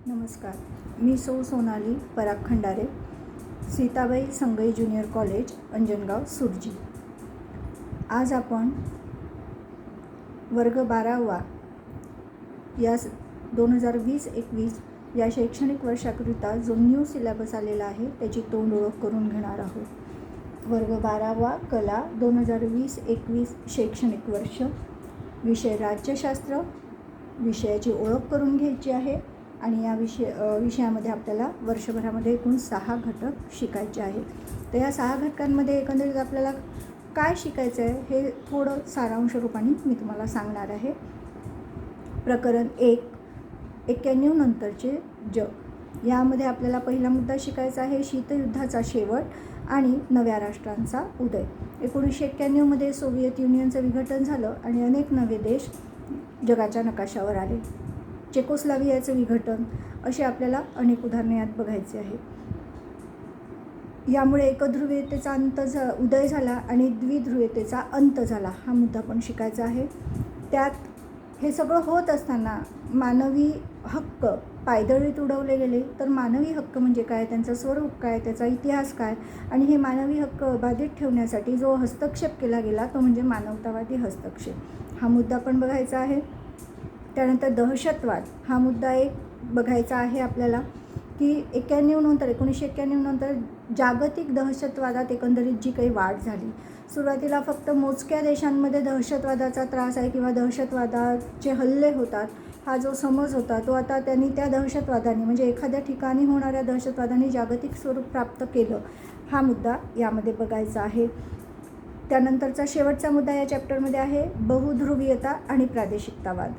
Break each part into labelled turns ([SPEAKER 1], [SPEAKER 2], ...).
[SPEAKER 1] नमस्कार. मी सोनाली पराग Khandare, Sitabai Sangai junior college, Anjangaon, सुरजी. आज आपण वर्ग 12वा या 2020-21 या शैक्षणिक वर्षाकरिता जो न्यू सिलेबस आलेला आहे त्याची तोंड ओळख करून घेणार आहोत. वर्ग 12वा कला 2020-21 शैक्षणिक वर्ष. विषय राज्यशास्त्र. विषयाची ओळख करून घ्यायची आहे आणि या विषयामध्ये आपल्याला वर्षभरामध्ये एकूण 6 घटक शिकायचे आहेत. तर या 6 घटकांमध्ये एकंदरीत आपल्याला काय शिकायचं आहे हे थोडं सारांश रूपाने मी तुम्हाला सांगणार आहे. प्रकरण 1, 91 नंतरचे जग. यामध्ये आपल्याला पहिला मुद्दा शिकायचा आहे शीतयुद्धाचा शेवट आणि नव्या राष्ट्रांचा उदय. 1991मध्ये सोव्हिएत युनियनचं विघटन झालं आणि अनेक नवे देश जगाच्या नकाशावर आले. चेकोस्लोव्हियाचं विघटन, असे आपल्याला अनेक उदाहरणे यात बघायचे आहे. यामुळे एकध्रुवीयतेचा उदय झाला आणि द्विध्रुवीयतेचा अंत झाला, हा मुद्दा पण शिकायचा आहे. त्यात हे सगळं होत असताना मानवी हक्क पायदळीत उडवले गेले. तर मानवी हक्क म्हणजे काय, त्यांचं स्वरूप काय, त्याचा इतिहास काय, आणि हे मानवी हक्क बाधित ठेवण्यासाठी जो हस्तक्षेप केला गेला तो म्हणजे मानवतावादी हस्तक्षेप, हा मुद्दा पण बघायचा आहे. त्यानंतर दहशतवाद हा मुद्दा एक बघायचा आहे आपल्याला, की 1991 नंतर जागतिक दहशतवादात एकंदरीत जी काही वाढ झाली. सुरुवातीला फक्त मोजक्या देशांमध्ये दहशतवादाचा त्रास आहे किंवा दहशतवादाचे हल्ले होतात हा जो समज होता तो आता त्यांनी त्या दहशतवादाने म्हणजे एखाद्या ठिकाणी होणाऱ्या दहशतवादाने जागतिक स्वरूप प्राप्त केलं, हा मुद्दा यामध्ये बघायचा आहे. त्यानंतरचा शेवटचा मुद्दा या चॅप्टरमध्ये आहे बहुध्रुवीयता आणि प्रादेशिकतावाद.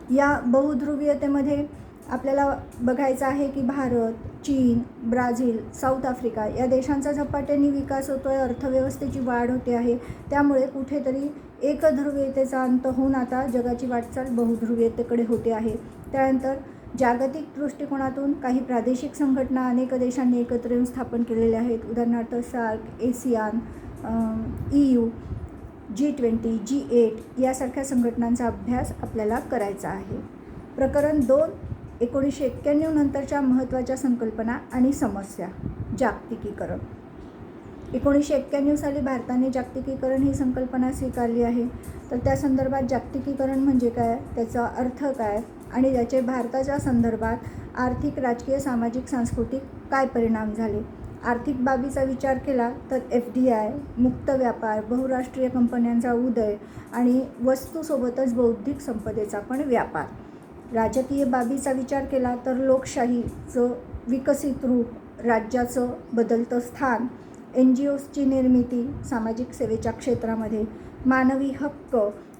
[SPEAKER 1] या बहुध्रुवीयतेमध्ये आपल्याला बघायचं आहे की भारत, चीन, ब्राझील, साऊथ आफ्रिका या देशांचा झपाट्याने विकास होतो आहे, अर्थव्यवस्थेची वाढ होते आहे. त्यामुळे कुठेतरी एकध्रुवीयतेचा अंत होऊन आता जगाची वाटचाल बहुध्रुवीयतेकडे होते आहे. त्यानंतर जागतिक दृष्टिकोनातून काही प्रादेशिक संघटना अनेक देशांनी एकत्र येऊन स्थापन केलेल्या आहेत. उदाहरणार्थ SAARC, Asian, EU, G20, G8 यासारख्या संघटनांचा अभ्यास आपल्याला करायचा आहे. प्रकरण 2, 1991 नंतरच्या महत्त्वाच्या संकल्पना आणि समस्या. जागतिकीकरण. 1991 साली भारताने जागतिकीकरण ही संकल्पना स्वीकारली आहे. तर त्या संदर्भात जागतिकीकरण म्हणजे काय, त्याचा अर्थ काय आणि त्याचे भारताच्या संदर्भात आर्थिक, राजकीय, सामाजिक, सांस्कृतिक काय परिणाम झाले. आर्थिक बाबीचा विचार केला तर FDI, मुक्त व्यापार, बहुराष्ट्रीय कंपन्यांचा उदय आणि वस्तूसोबतच बौद्धिक संपदेचा पण व्यापार. राजकीय बाबीचा विचार केला तर लोकशाहीचं विकसित रूप, राज्याचं बदलतं स्थान, NGOsची निर्मिती, सामाजिक सेवेच्या क्षेत्रामध्ये मानवी हक्क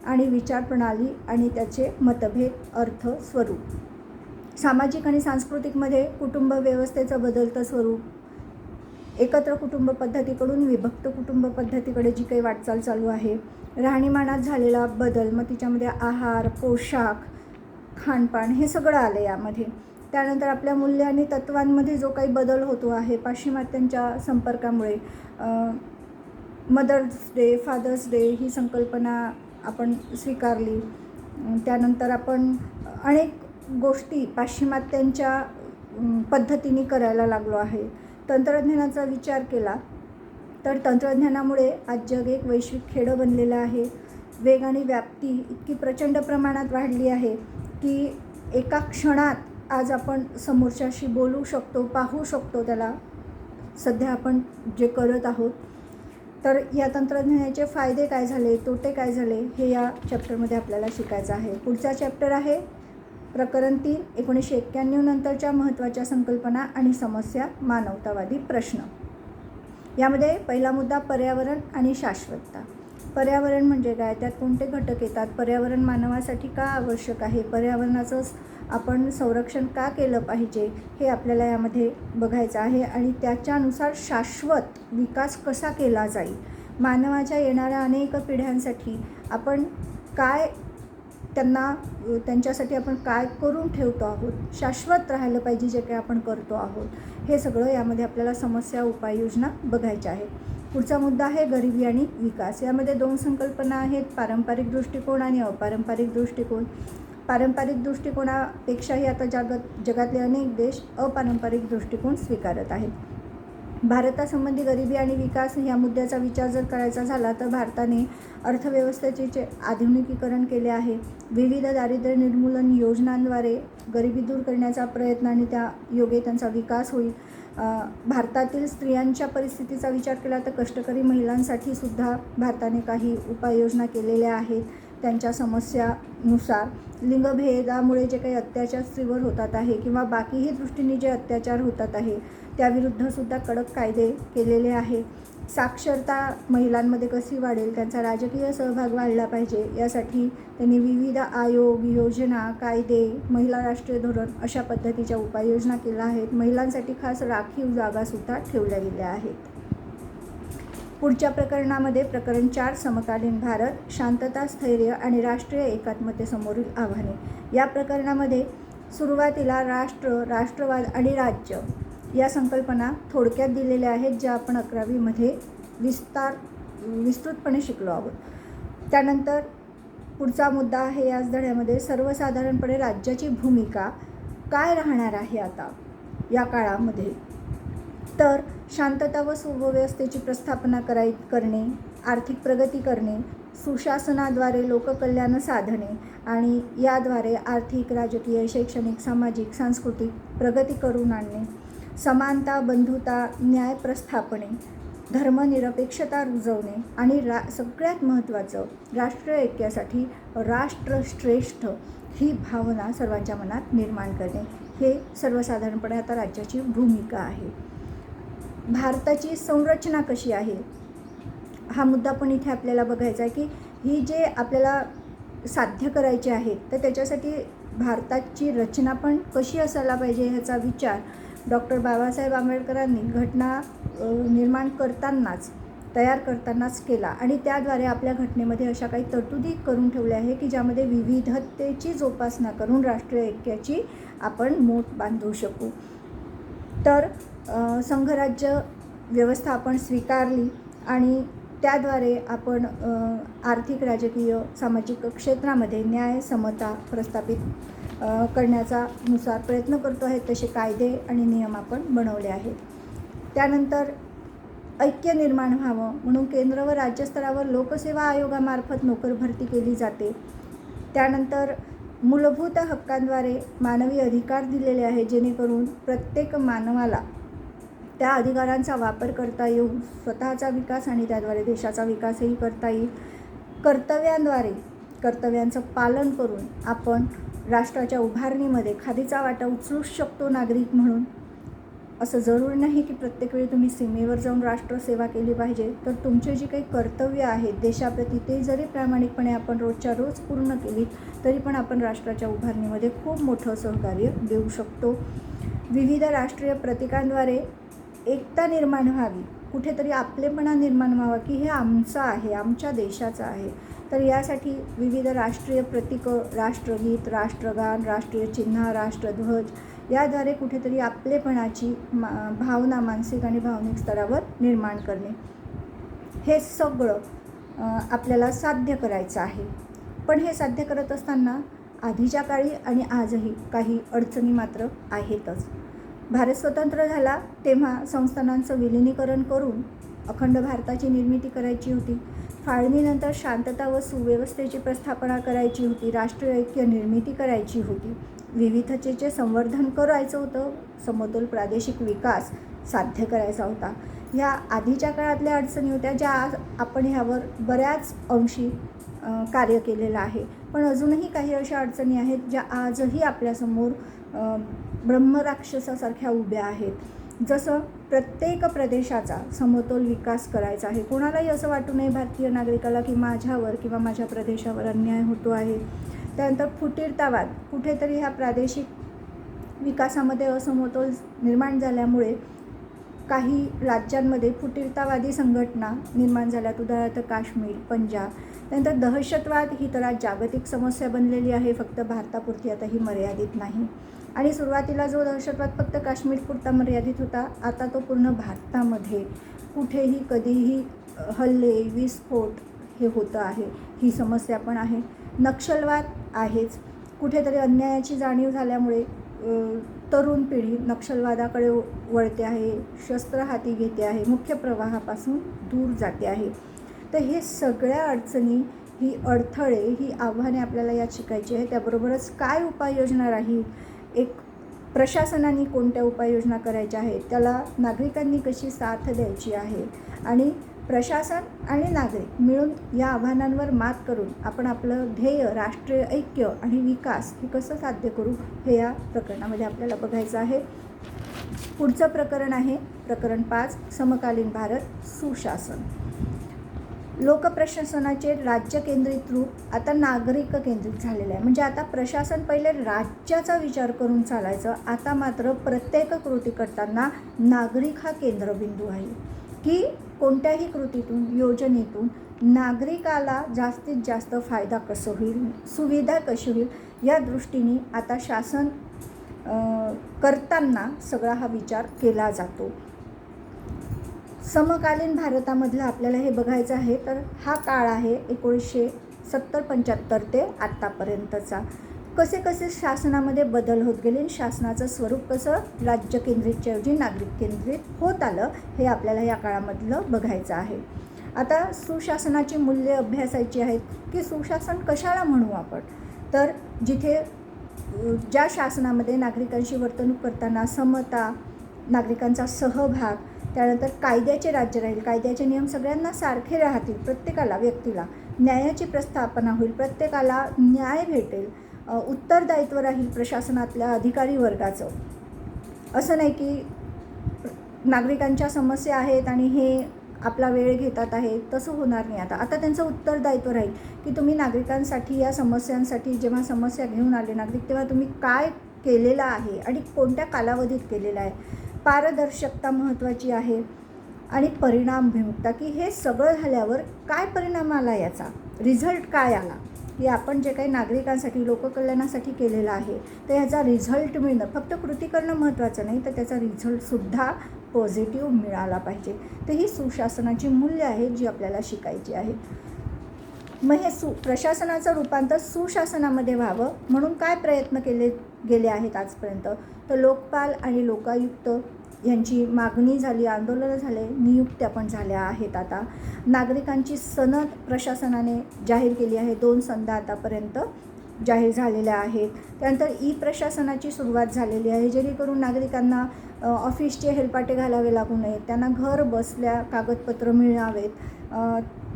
[SPEAKER 1] आणि विचारप्रणाली आणि त्याचे मतभेद, अर्थ, स्वरूप. सामाजिक आणि सांस्कृतिकमध्ये कुटुंब व्यवस्थेचं बदलतं स्वरूप, एकत्र कुटुंब पद्धतीकडून विभक्त कुटुंब पद्धतीकडे जी काही वाटचाल चालू आहे, राहणीमानात झालेला बदल, मग तिच्यामध्ये आहार, पोशाख, खानपान हे सगळं आलं यामध्ये. त्यानंतर आपल्या मूल्य आणि तत्वांमध्ये जो काही बदल होतो आहे पाश्चिमात्यांच्या संपर्कामुळे, मदर्स डे, फादर्स डे ही संकल्पना आपण स्वीकारली. त्यानंतर आपण अनेक गोष्टी पाश्चिमात्यांच्या पद्धतीने करायला लागलो आहे. तंत्रज्ञानाचा विचार केला तर तंत्रज्ञानामुळे आज जग एक वैश्विक खेडं बनलेलं आहे. वेग आणि व्याप्ती इतकी प्रचंड प्रमाणात वाढली आहे की एका क्षणात आज आपण समोरच्याशी बोलू शकतो, पाहू शकतो त्याला, सध्या आपण जे करत आहोत. तर या तंत्रज्ञानाचे फायदे काय झाले, तोटे काय झाले हे या चॅप्टरमध्ये आपल्याला शिकायचं आहे. पुढचा चॅप्टर आहे प्रकरण 3, 1991 नंतरच्या महत्त्वाच्या संकल्पना आणि समस्या, मानवतावादी प्रश्न. यामध्ये पहिला मुद्दा पर्यावरण आणि शाश्वतता. पर्यावरण म्हणजे काय, त्यात कोणते घटक येतात, पर्यावरण मानवासाठी का आवश्यक आहे, पर्यावरणाचं आपण संरक्षण का केलं पाहिजे हे आपल्याला यामध्ये बघायचं आहे आणि त्याच्यानुसार शाश्वत विकास कसा केला जाईल. मानवाच्या येणाऱ्या अनेक पिढ्यांसाठी आपण काय त्यांच्यासाठी आपण काय करून ठेवतो आहोत, शाश्वत राहायला पाहिजे जे काही आपण करतो आहोत, हे सगळं यामध्ये आपल्याला समस्या, उपाययोजना बघायच्या आहेत. पुढचा मुद्दा आहे गरिबी आणि विकास. यामध्ये 2 संकल्पना आहेत, पारंपरिक दृष्टिकोन आणि अपारंपरिक दृष्टिकोन. पारंपरिक दृष्टिकोनापेक्षाही आता जगातले अनेक देश अपारंपरिक दृष्टिकोन स्वीकारत आहेत. भारतासंबंधी गरिबी आणि विकास या मुद्द्याचा विचार जर करायचा झाला तर भारताने अर्थव्यवस्थेचे आधुनिकीकरण केले आहे. विविध दारिद्र्य निर्मूलन योजनांद्वारे गरिबी दूर करण्याचा प्रयत्न आणि त्या योगे त्यांचा विकास होईल. भारतातील स्त्रियांच्या परिस्थितीचा विचार केला तर कष्टकरी महिलांसाठी सुद्धा भारताने काही उपाययोजना केलेल्या आहेत. त्यांच्या समस्यानुसार लिंगभेदामुळे जे काही अत्याचार स्त्रीवर होतात आहे किंवा बाकीही दृष्टीने जे अत्याचार होतात आहे त्याविरुद्धसुद्धा कडक कायदे केलेले आहे. साक्षरता महिलांमध्ये कशी वाढेल, त्यांचा राजकीय सहभाग वाढला पाहिजे यासाठी त्यांनी विविध आयोग, योजना, कायदे, महिला राष्ट्रीय धोरण अशा पद्धतीच्या उपाययोजना केल्या आहेत. महिलांसाठी खास राखीव जागासुद्धा ठेवल्या गेल्या आहेत. पुढच्या प्रकरणामध्ये प्रकरण 4 समकालीन भारत, शांतता, स्थैर्य आणि राष्ट्रीय एकात्मतेसमोरील आव्हाने. या प्रकरणामध्ये सुरुवातीला राष्ट्र, राष्ट्रवाद आणि राज्य या संकल्पना थोडक्यात दिलेल्या आहेत, ज्या आपण 11वीमध्ये विस्तृतपणे शिकलो आहोत. त्यानंतर पुढचा मुद्दा आहे याच धड्यामध्ये सर्वसाधारणपणे राज्याची भूमिका काय राहणार आहे आता या काळामध्ये. तर शांतता व सुव्यवस्थेची प्रस्थापना करणे, आर्थिक प्रगती करणे, सुशासनाद्वारे लोककल्याण साधणे आणि याद्वारे आर्थिक, राजकीय, शैक्षणिक, सामाजिक, सांस्कृतिक प्रगती करून आणणे, समानता, बंधुता, न्याय प्रस्थापणे, धर्मनिरपेक्षता रुजवणे आणि सगळ्यात महत्त्वाचं राष्ट्रीय ऐक्यासाठी राष्ट्रश्रेष्ठ ही भावना सर्वांच्या मनात निर्माण करणे. हे सर्वसाधारणपणे आता राज्याची भूमिका आहे. भारताची संरचना कशी आहे हा मुद्दा पण इथे आपल्याला बघायचा आहे की ही जे आपल्याला साध्य करायचे आहेत तर त्याच्यासाठी भारताची रचना पण कशी असायला पाहिजे ह्याचा विचार डॉक्टर बाबासाहेब आंबेडकरांनी घटना तयार करतानाच केला आणि त्याद्वारे आपल्या घटनेमध्ये अशा काही तरतुदी करून ठेवल्या आहे की ज्यामध्ये विविधतेची जोपासना करून राष्ट्रीय ऐक्याची आपण मोठ बांधू शकू. तर संघराज्य व्यवस्था आपण स्वीकारली आणि त्याद्वारे आपण आर्थिक, राजकीय, सामाजिक क्षेत्रामध्ये न्याय, समता प्रस्थापित करण्याचा नुसार प्रयत्न करतो आहे. तसे कायदे आणि नियम आपण बनवले आहेत. त्यानंतर ऐक्य निर्माण व्हावं म्हणून केंद्र व राज्यस्तरावर लोकसेवा आयोगामार्फत नोकर भरती केली जाते. त्यानंतर मूलभूत हक्कांद्वारे मानवी अधिकार दिलेले आहेत जेणेकरून प्रत्येक मानवाला त्या अधिकारांचा वापर करता येऊन स्वतःचा विकास आणि त्याद्वारे देशाचा विकासही करता येईल. कर्तव्यांचं पालन करून आपण राष्ट्राच्या उभारणीमध्ये खादीचा वाटा उचलूच शकतो नागरिक म्हणून. असं जरूर नाही की प्रत्येक वेळी तुम्ही सीमेवर जाऊन राष्ट्रसेवा केली पाहिजे. तर तुमचे जी काही कर्तव्य आहेत देशाप्रती ते जरी प्रामाणिकपणे आपण रोजच्या रोज पूर्ण केली तरी पण आपण राष्ट्राच्या उभारणीमध्ये खूप मोठं सहकार्य देऊ शकतो. विविध राष्ट्रीय प्रतीकांद्वारे एकता निर्माण व्हावी, कुठेतरी आपलेपणा निर्माण व्हावा की हे आमचं आहे, आमच्या देशाचं आहे. तर यासाठी विविध राष्ट्रीय प्रतीकं, राष्ट्रगीत, राष्ट्रगान, राष्ट्रीय चिन्ह, राष्ट्रध्वज याद्वारे कुठेतरी आपलेपणाची भावना मानसिक आणि भावनिक स्तरावर निर्माण करणे, हे सगळं आपल्याला साध्य करायचं आहे. पण हे साध्य करत असताना आधीच्या काळी आणि आजही काही अडचणी मात्र आहेतच. भारत स्वतंत्र झाला तेव्हा संस्थानांचं विलिनीकरण करून अखंड भारताची निर्मिती करायची होती. फाळणीनंतर शांतता व सुव्यवस्थेची प्रस्थापना करायची होती. राष्ट्रीय ऐक्य निर्मिती करायची होती. विविधतेचे संवर्धन करायचं होतं. समतोल प्रादेशिक विकास साध्य करायचा होता. ह्या आधीच्या काळातल्या अडचणी होत्या ज्या आज आपण ह्यावर बऱ्याच अंशी कार्य केलेलं आहे. पण अजूनही काही अशा अडचणी आहेत ज्या आजही आपल्यासमोर ब्रह्मराक्षसासारख्या उभ्या आहेत. जसं प्रत्येक प्रदेशाचा समतोल विकास करायचा आहे. कोणालाही असं वाटू नये भारतीय नागरिकाला की माझ्यावर किंवा माझ्या प्रदेशावर अन्याय होतो आहे. त्यानंतर फुटीरतावाद, कुठेतरी ह्या प्रादेशिक विकासामध्ये असमतोल निर्माण झाल्यामुळे काही राज्यांमध्ये फुटीरतावादी संघटना निर्माण झाल्यात. उदाहरणार्थ काश्मीर, पंजाब. त्यानंतर दहशतवाद ही तर आज जागतिक समस्या बनलेली आहे, फक्त भारतापुरती आता ही मर्यादित नाही. आणि सुरुवातीला जो दहशतवाद फक्त काश्मीरपुरता मर्यादित होता, आता तो पूर्ण भारतामध्ये कुठेही कधीही हल्ले, विस्फोट हे होतं आहे. ही समस्या पण आहे. नक्षलवाद आहेच. कुठेतरी अन्यायाची जाणीव झाल्यामुळे तरुण पिढी नक्षलवादाकडे वळते आहे, शस्त्र हाती घेते आहे, मुख्य प्रवाहापासून दूर जाते आहे. तर हे सगळ्या अडचणी, ही अडथळे, ही आव्हाने आपल्याला यात शिकायची आहे. त्याबरोबरच काय उपाययोजना राहील, एक प्रशासनाने कोणत्या उपाययोजना करायच्या आहेत, त्याला नागरिकांनी कशी साथ द्यायची आहे आणि प्रशासन आणि नागरिक मिळून या आव्हानांवर मात करून आपण आपलं ध्येय, राष्ट्रीय ऐक्य आणि विकास हे कसं साध्य करू, हे या प्रकरणामध्ये आपल्याला बघायचं आहे. पुढचं प्रकरण आहे प्रकरण 5, समकालीन भारत सुशासन. लोकप्रशासनाचे राज्य केंद्रित रूप आता नागरिक केंद्रित झालेलं आहे. म्हणजे आता प्रशासन पहिले राज्याचा विचार करून चालायचं, आता मात्र प्रत्येक कृती करताना नागरिक हा केंद्रबिंदू आहे की कोणत्याही कृतीतून, योजनेतून नागरिकाला जास्तीत जास्त फायदा कसं होईल, सुविधा कशी होईल, या दृष्टीने आता शासन करताना सगळा हा विचार केला जातो. समकालीन भारतामधलं आपल्याला हे बघायचं आहे. तर हा काळ आहे 1970-75 ते आत्तापर्यंतचा. कसे कसे शासनामध्ये बदल होत गेले, शासनाचं स्वरूप कसं राज्य केंद्रितच्या ऐवजी नागरिक केंद्रित होत आलं, हे आपल्याला या काळामधलं बघायचं आहे. आता सुशासनाची मूल्ये अभ्यासायची आहेत की सुशासन कशाला म्हणू आपण. तर जिथे ज्या शासनामध्ये नागरिकांशी वर्तणूक करताना समता, नागरिकांचा सहभाग, त्यानंतर कायद्याचे राज्य राहील, कायद्याचे नियम सगळ्यांना सारखे राहतील, प्रत्येकाला, व्यक्तीला न्यायाची प्रस्थापना होईल, प्रत्येकाला न्याय भेटेल, उत्तरदायित्व राहील प्रशासनातल्या अधिकारी वर्गाचं. असं नाही की नागरिकांच्या समस्या आहेत आणि हे आपला वेळ घेतात आहे, तसं होणार नाही. आता त्यांचं उत्तरदायित्व राहील की तुम्ही नागरिकांसाठी, या समस्यांसाठी जेव्हा समस्या घेऊन आले नागरिक, तेव्हा तुम्ही काय केलेलं आहे आणि कोणत्या कालावधीत केलेलं आहे. पारदर्शकता महत्त्वाची आहे आणि परिणामभिमुखता, की हे सगळं झाल्यावर काय परिणाम आला, याचा रिझल्ट काय आला, की आपण जे काही नागरिकांसाठी, लोककल्याणासाठी केलेलं आहे तर ह्याचा रिझल्ट मिळणं, फक्त कृती करणं महत्त्वाचं नाही, तर त्याचा रिझल्टसुद्धा पॉझिटिव्ह मिळाला पाहिजे. तर ही सुशासनाची मूल्य आहे जी आपल्याला शिकायची आहे. मग हे प्रशासनाचं रूपांतर सुशासनामध्ये व्हावं म्हणून काय प्रयत्न केले गेले आहेत आजपर्यंत. तर लोकपाल आणि लोकायुक्त यांची मागणी झाली, आंदोलनं झाले, नियुक्त्या पण झाल्या आहेत. आता नागरिकांची सनद प्रशासनाने जाहीर केली आहे. 2 संधा आतापर्यंत जाहीर झालेल्या आहेत. त्यानंतर प्रशासनाची सुरुवात झालेली आहे, जेणेकरून नागरिकांना ऑफिसचे हेलपाटे घालावे लागू नयेत, त्यांना घर बसल्या कागदपत्र मिळावेत,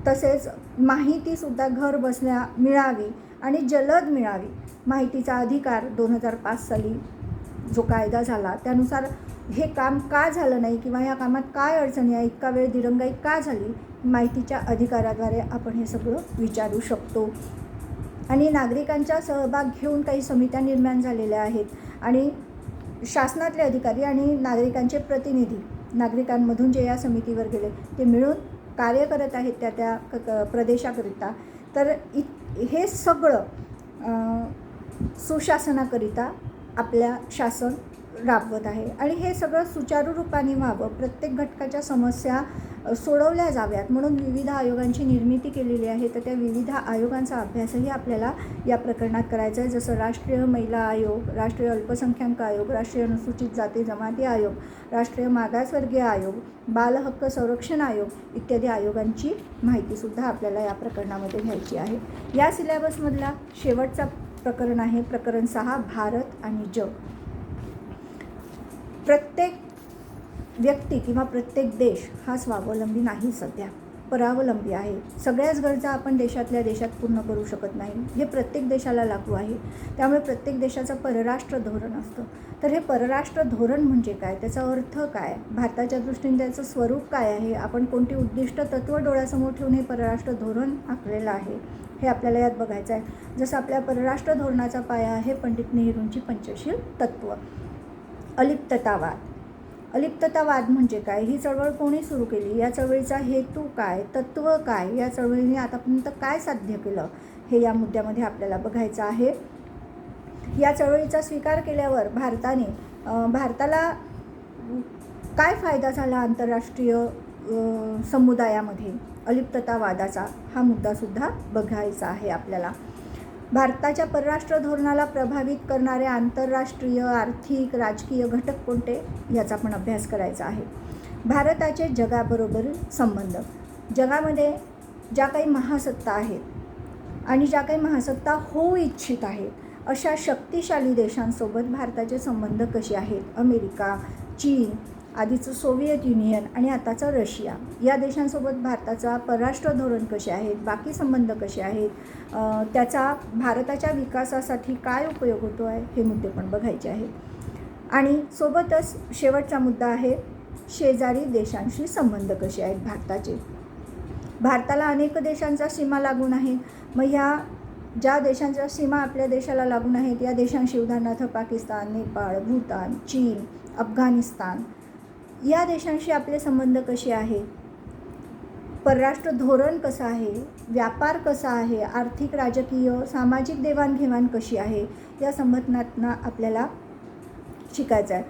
[SPEAKER 1] तसेच माहितीसुद्धा घर बसल्या मिळावी आणि जलद मिळावी. माहितीचा अधिकार 2005 साली जो कायदा झाला त्यानुसार हे काम का झालं नाही किंवा या कामात काय अडचणी आहे, इतका वेळ दिरंगाई का झाली, माहितीच्या अधिकाराद्वारे आपण हे सगळं विचारू शकतो. आणि नागरिकांचा सहभाग घेऊन काही समित्या निर्माण झालेल्या आहेत आणि शासनातले अधिकारी आणि नागरिकांचे प्रतिनिधी, नागरिकांमधून जे या समितीवर गेले ते मिळून कार्य करत आहेत त्या प्रदेशाकरिता. तर हे सगळं सुशासनाकरिता आपल्या शासन राबवत आहे आणि हे सगळं सुचारू रूपाने व्हावं, प्रत्येक घटकाच्या समस्या सोडवल्या जाव्यात म्हणून विविध आयोगांची निर्मिती केलेली आहे. तर त्या विविध आयोगांचा अभ्यासही आपल्याला या प्रकरणात करायचा आहे. जसं राष्ट्रीय महिला आयोग, राष्ट्रीय अल्पसंख्याक आयोग, राष्ट्रीय अनुसूचित जाती जमाती आयोग, राष्ट्रीय मागासवर्गीय आयोग, बाल हक्क संरक्षण आयोग इत्यादी आयोगांची माहितीसुद्धा आपल्याला या प्रकरणामध्ये घ्यायची आहे. या सिलेबसमधला शेवटचा प्रकरण आहे प्रकरण 6, भारत आणि जग. प्रत्येक व्यक्ती किंवा प्रत्येक देश हा स्वावलंबी नाही, सध्या परावलंबी आहे. सगळ्याच गरजा आपण देशातल्या देशात पूर्ण करू शकत नाही, हे प्रत्येक देशाला लागू आहे. त्यामुळे प्रत्येक देशाचं परराष्ट्र धोरण असतं. तर हे परराष्ट्र धोरण म्हणजे काय, त्याचा अर्थ काय, भारताच्या दृष्टीने त्याचं स्वरूप काय आहे, आपण कोणती उद्दिष्ट तत्त्व डोळ्यासमोर ठेवून हे परराष्ट्र धोरण आखलेलं आहे, हे आपल्याला यात बघायचं आहे. जसं आपल्या परराष्ट्र धोरणाचा पाया आहे पंडित नेहरूंची पंचशील तत्त्व. अलिप्ततावाद. अलिप्ततावाद म्हणजे काय, ही चळवळ कोणी सुरू केली, या चळवळीचा हेतू काय, तत्त्व काय, या चळवळीने आतापर्यंत काय साध्य केलं, हे या मुद्द्यामध्ये आपल्याला बघायचं आहे. या चळवळीचा स्वीकार केल्यावर भारताला काय फायदा झाला आंतरराष्ट्रीय समुदायामध्ये, अलिप्ततावादाचा हा मुद्दासुद्धा बघायचा आहे आपल्याला. भारताच्या परराष्ट्र धोरणाला प्रभावित करणारे आंतरराष्ट्रीय आर्थिक राजकीय घटक कोणते याचा पण अभ्यास करायचा आहे. भारताचे जगाबरोबर संबंध. जगामध्ये ज्या काही महासत्ता आहेत आणि ज्या काही महासत्ता होऊ इच्छित आहेत अशा शक्तिशाली देशांसोबत भारताचे संबंध कसे आहेत. अमेरिका, चीन, आधीचं सोव्हिएट युनियन आणि आताचं रशिया या देशांसोबत भारताचा परराष्ट्र धोरण कसे आहेत, बाकी संबंध कसे आहेत, त्याचा भारताच्या विकासासाठी काय उपयोग होतो आहे हे मुद्दे पण बघायचे आहेत. आणि सोबतच शेवटचा मुद्दा आहे शेजारी देशांशी संबंध कसे आहेत भारताचे. भारताला अनेक देशांचा सीमा लागून आहे. मग ह्या ज्या देशांच्या सीमा आपल्या देशाला लागून आहेत या देशांशी उदाहरणार्थ पाकिस्तान, नेपाळ, भूतान, चीन, अफगाणिस्तान या देशांशी आपले संबंध कसे आहे, परराष्ट्र धोरण कसं आहे, व्यापार कसा आहे, आर्थिक राजकीय सामाजिक देवाणघेवाण कशी आहे या संबंधांना आपल्याला शिकायचं आहे.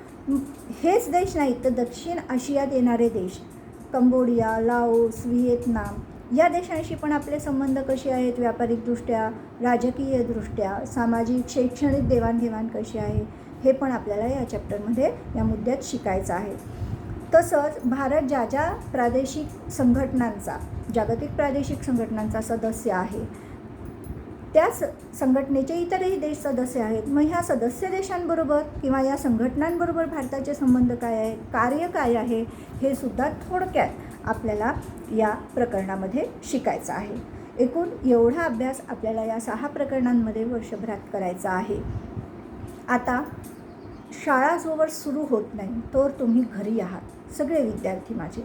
[SPEAKER 1] हेच देश नाहीत तर दक्षिण आशियात येणारे देश कंबोडिया, लाओस, व्हिएतनाम या देशांशी पण आपले संबंध कसे आहेत, व्यापारिकदृष्ट्या, राजकीयदृष्ट्या, सामाजिक शैक्षणिक देवाणघेवाण कशी आहे हे पण आपल्याला या चॅप्टरमध्ये या मुद्द्यात शिकायचं आहे. तसंच भारत ज्या ज्या प्रादेशिक संघटनांचा जागतिक प्रादेशिक संघटनांचा सदस्य आहे त्याच संघटनेचे इतरही देश सदस्य आहेत. मग ह्या सदस्य देशांबरोबर किंवा या संघटनांबरोबर भारताचे संबंध काय आहे, कार्य काय आहे हे सुद्धा थोडक्यात आपल्याला या प्रकरणामध्ये शिकायचं आहे. एकूण एवढा अभ्यास आपल्याला या 6 प्रकरणांमध्ये वर्षभरात करायचा आहे. आता शाळा जोवर सुरू होत नाही तर तुम्ही घरी आहात सगळे विद्यार्थी माझे,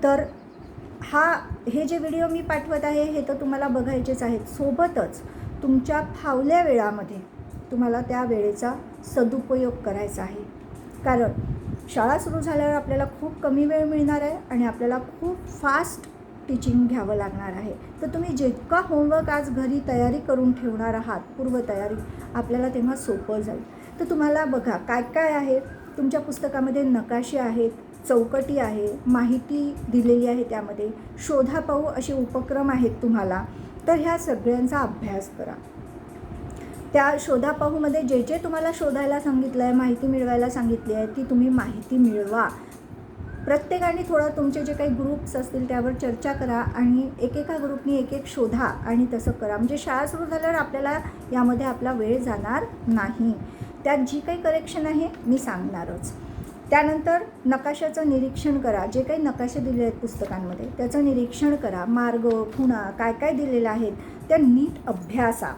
[SPEAKER 1] तर हे जे व्हिडिओ मी पाठवत आहे हे तर तुम्हाला बघायचेच आहेत. सोबतच तुमच्या फावल्या वेळामध्ये तुम्हाला त्या वेळेचा सदुपयोग करायचा आहे. कारण शाळा सुरू झाल्यावर आपल्याला खूप कमी वेळ मिळणार आहे आणि आपल्याला खूप फास्ट टीचिंग घ्यावं लागणार आहे. तर तुम्ही जितका होमवर्क आज घरी तयारी करून ठेवणार आहात, पूर्वतयारी, आपल्याला तेव्हा सोपं जाईल. तर तुम्हाला बघा काय काय आहे तुमच्या पुस्तकामध्ये. नकाशे आहेत, चौकटी आहे, माहिती दिलेली आहे, त्यामध्ये शोधा पाहू असे उपक्रम आहेत तुम्हाला. तर ह्या सगळ्यांचा अभ्यास करा. त्या शोधा पाहूमध्ये जे जे तुम्हाला शोधायला सांगितलं आहे, माहिती मिळवायला सांगितली आहे ती तुम्ही माहिती मिळवा. प्रत्येकाने थोडं तुमचे जे काही ग्रुप्स असतील त्यावर चर्चा करा आणि एकेका ग्रुपनी एक एक शोधा आणि तसं करा. म्हणजे शाळा सुरू झाल्यावर आपल्याला यामध्ये आपला वेळ जाणार नाही. त्यात जी काही करेक्शन आहे मी सांगणारच. त्यानंतर नकाशाचं निरीक्षण करा. जे काही नकाशे दिले आहेत पुस्तकांमध्ये त्याचं निरीक्षण करा. मार्ग, खुणा काय काय दिलेलं आहेत त्या नीट अभ्यासा.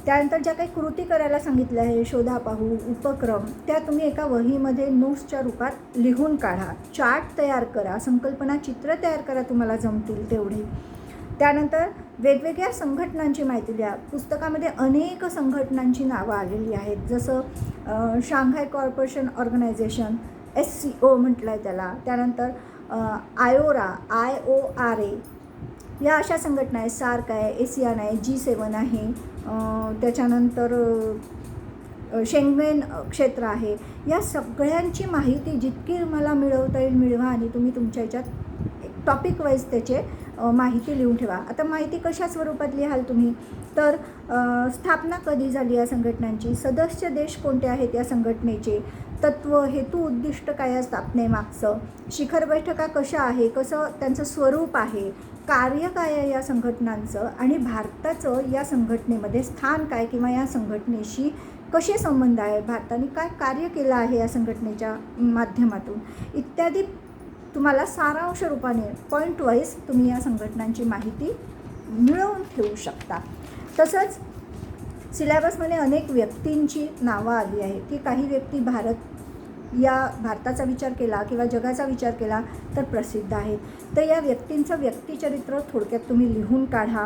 [SPEAKER 1] त्यानंतर ज्या काही कृती करायला सांगितल्या आहे, शोधा पाहू, उपक्रम, त्या तुम्ही एका वहीमध्ये नोट्सच्या रूपात लिहून काढा. चार्ट तयार करा, संकल्पना चित्र तयार करा तुम्हाला जमतील तेवढे. त्यानंतर वेगवेगळ्या संघटनांची माहिती द्या. पुस्तकामध्ये अनेक संघटनांची नावं आलेली आहेत. जसं शांघाय कॉर्पोरेशन ऑर्गनायझेशन SCO म्हटलं आहे त्याला. त्यानंतर IORA या अशा संघटना आहेत. सार्क आहे, ASEAN आहे, G7 आहे, त्याच्यानंतर शेंगेन क्षेत्र आहे. या सगळ्यांची माहिती जितकी मला मिळवता येईल मिळवा आणि तुम्ही तुमच्या ह्याच्यात टॉपिक वाईज त्याचे माहिती लिहून ठेवा. आता माहिती कशा स्वरूपात लिहाल तुम्ही, तर स्थापना कधी झाली या संघटनांची, सदस्य देश कोणते आहेत या संघटनेचे, तत्व, हेतू, उद्दिष्ट काय आहे स्थापनेमागचं, शिखर बैठका कशा आहे, कसं त्यांचं स्वरूप आहे, कार्य काय आहे या संघटनांचं आणि भारताचं या संघटनेमध्ये स्थान काय किंवा या संघटनेशी कसे संबंध आहे, भारताने काय कार्य केलं आहे या संघटनेच्या माध्यमातून इत्यादी तुम्हाला सारांश रूपाने पॉईंट वाईज तुम्ही या संघटनांची माहिती मिळवून ठेवू शकता. तसंच सिलेबसमध्ये अनेक व्यक्तींची नावं आली आहेत की काही व्यक्ती भारताचा विचार केला किंवा जगाचा विचार केला तर प्रसिद्ध आहेत. तर या व्यक्तींचं व्यक्तिचरित्र थोडक्यात तुम्ही लिहून काढा.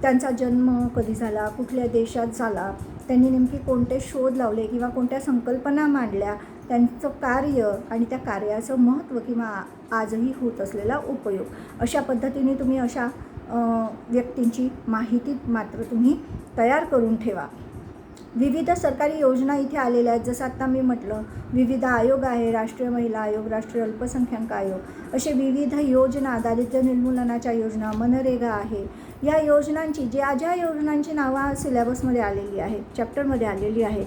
[SPEAKER 1] त्यांचा जन्म कधी झाला, कुठल्या देशात झाला, त्यांनी नेमकी कोणते शोध लावले किंवा कोणत्या संकल्पना मांडल्या, त्यांचं कार्य आणि त्या कार्याचं महत्त्व किंवा आजही होत असलेला उपयोग, अशा पद्धतीने तुम्ही अशा व्यक्तींची माहिती मात्र तुम्ही तयार करून ठेवा. विविध सरकारी योजना इथे आलेल्या आहेत. जसं आत्ता मी म्हटलं विविध आयोग आहे, राष्ट्रीय महिला आयोग, राष्ट्रीय अल्पसंख्याक आयोग, असे विविध योजना, दारिद्र्य निर्मूलनाच्या योजना, मनरेगा आहे, या योजनांची, ज्या योजनांची नावं सिलेबसमध्ये आलेली आहेत, चॅप्टरमध्ये आलेली आहेत,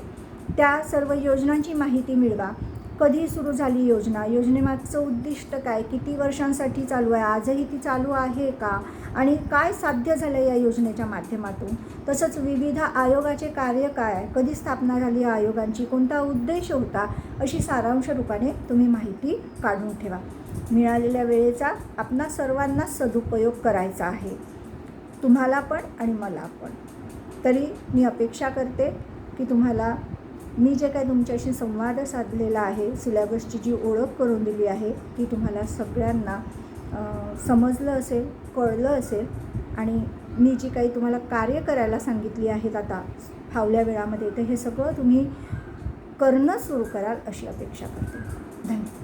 [SPEAKER 1] त्या सर्व योजनांची माहिती मिळवा. कधी सुरू झाली योजना, योजनेमागचं उद्दिष्ट काय, किती वर्षांसाठी चालू आहे, आजही ती चालू आहे का, आणि काय साध्य झालं या योजनेच्या माध्यमातून. तसंच विविध आयोगाचे कार्य काय, कधी स्थापना झाली या आयोगांची, कोणता उद्देश होता, अशी सारांश रूपाने तुम्ही माहिती काढून ठेवा. मिळालेल्या वेळेचा आपणा सर्वांना सदुपयोग करायचा आहे, तुम्हाला पण आणि मला पण. तरी मी अपेक्षा करते की तुम्हाला मी जे काही तुमच्याशी संवाद साधलेला आहे, सिलेबसची जी ओळख करून दिली आहे, ती तुम्हाला सगळ्यांना समजलं असेल, कळलं असेल. आणि मी जी काही तुम्हाला कार्य करायला सांगितली आहेत आता फावल्या वेळामध्ये, तर हे सगळं तुम्ही करणं सुरू कराल अशी अपेक्षा करते. धन्यवाद.